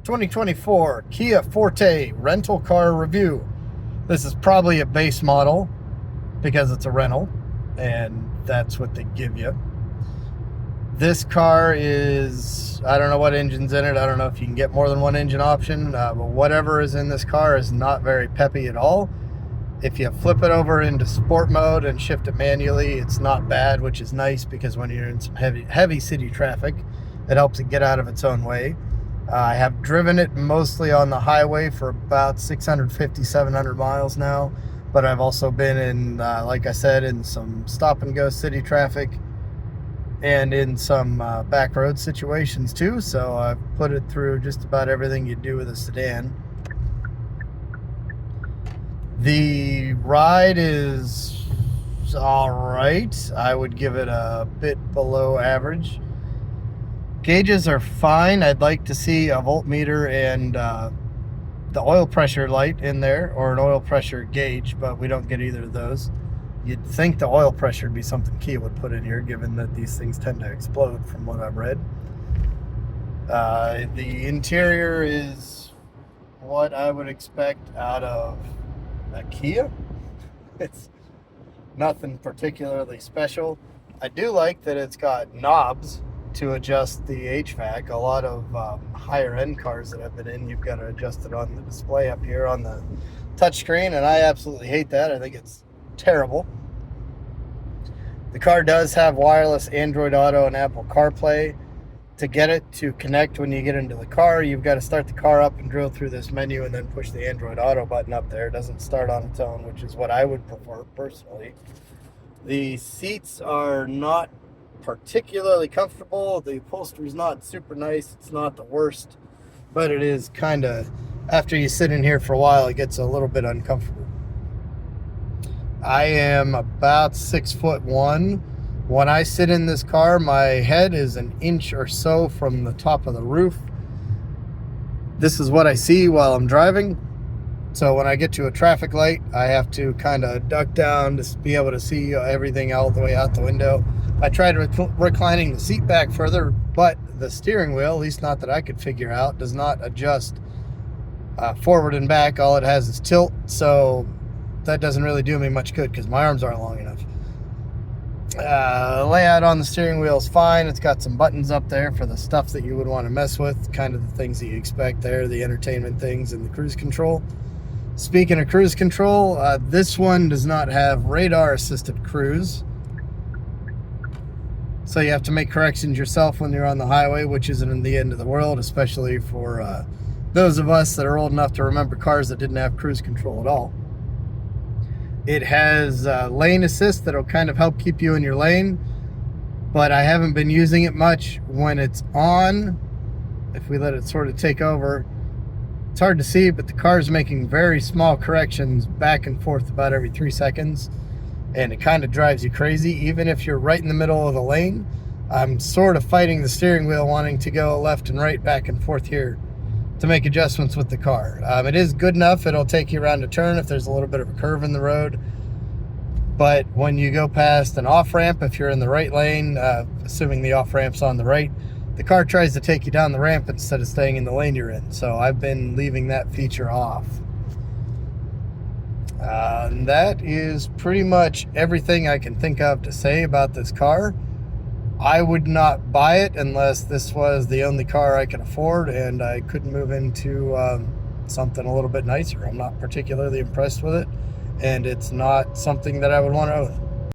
2024 Kia Forte rental car review. This is probably a base model because it's a rental and that's what they give you. This car is, I don't know what engine's in it. I don't know if you can get more than one engine option, but whatever is in this car is not very peppy at all. If you flip it over into sport mode and shift it manually, it's not bad, which is nice because when you're in some heavy city traffic, it helps it get out of its own way. I have driven it mostly on the highway for about 650, 700 miles now, but I've also been in, like I said, in some stop and go city traffic and in some back road situations too, so I've put it through just about everything you do with a sedan. The ride is all right. I would give it a bit below average. Gauges are fine. I'd like to see a voltmeter and the oil pressure light in there, or an oil pressure gauge, but we don't get either of those. You'd think the oil pressure would be something Kia would put in here, given that these things tend to explode from what I've read. The interior is what I would expect out of a Kia. It's nothing particularly special. I do like that it's got knobs to adjust the HVAC. A lot of higher end cars that I've been in, you've got to adjust it on the display up here on the touchscreen, and I absolutely hate that. I think it's terrible. The car does have wireless Android Auto and Apple CarPlay. To get it to connect when you get into the car, you've got to start the car up and drill through this menu and then push the Android Auto button up there. It doesn't start on its own, which is what I would prefer personally. The seats are not particularly comfortable. The upholstery is not super nice. It's not the worst, but it is kind of, after you sit in here for a while, it gets a little bit uncomfortable. I am about 6'1". When I sit in this car, my head is an inch or so from the top of the roof. This is what I see while I'm driving. So when I get to a traffic light, I have to kind of duck down to be able to see everything all the way out the window. I tried reclining the seat back further, but the steering wheel, at least not that I could figure out, does not adjust forward and back. All it has is tilt, so that doesn't really do me much good because my arms aren't long enough. Layout on the steering wheel is fine. It's got some buttons up there for the stuff that you would want to mess with, kind of the things that you expect there, the entertainment things and the cruise control. Speaking of cruise control, this one does not have radar assisted cruise, so you have to make corrections yourself when you're on the highway, which isn't the end of the world, especially for those of us that are old enough to remember cars that didn't have cruise control at all. It has lane assist that'll kind of help keep you in your lane, but I haven't been using it much. When it's on, if we let it sort of take over, it's hard to see, but the car's making very small corrections back and forth about every 3 seconds, and it kind of drives you crazy. Even if you're right in the middle of the lane, I'm sort of fighting the steering wheel, wanting to go left and right, back and forth here to make adjustments with the car. It is good enough. It'll take you around a turn if there's a little bit of a curve in the road. But when you go past an off-ramp, if you're in the right lane, assuming the off-ramp's on the right, the car tries to take you down the ramp instead of staying in the lane you're in. So I've been leaving that feature off. And that is pretty much everything I can think of to say about this car. I would not buy it unless this was the only car I could afford and I couldn't move into something a little bit nicer. I'm not particularly impressed with it, and it's not something that I would want to own.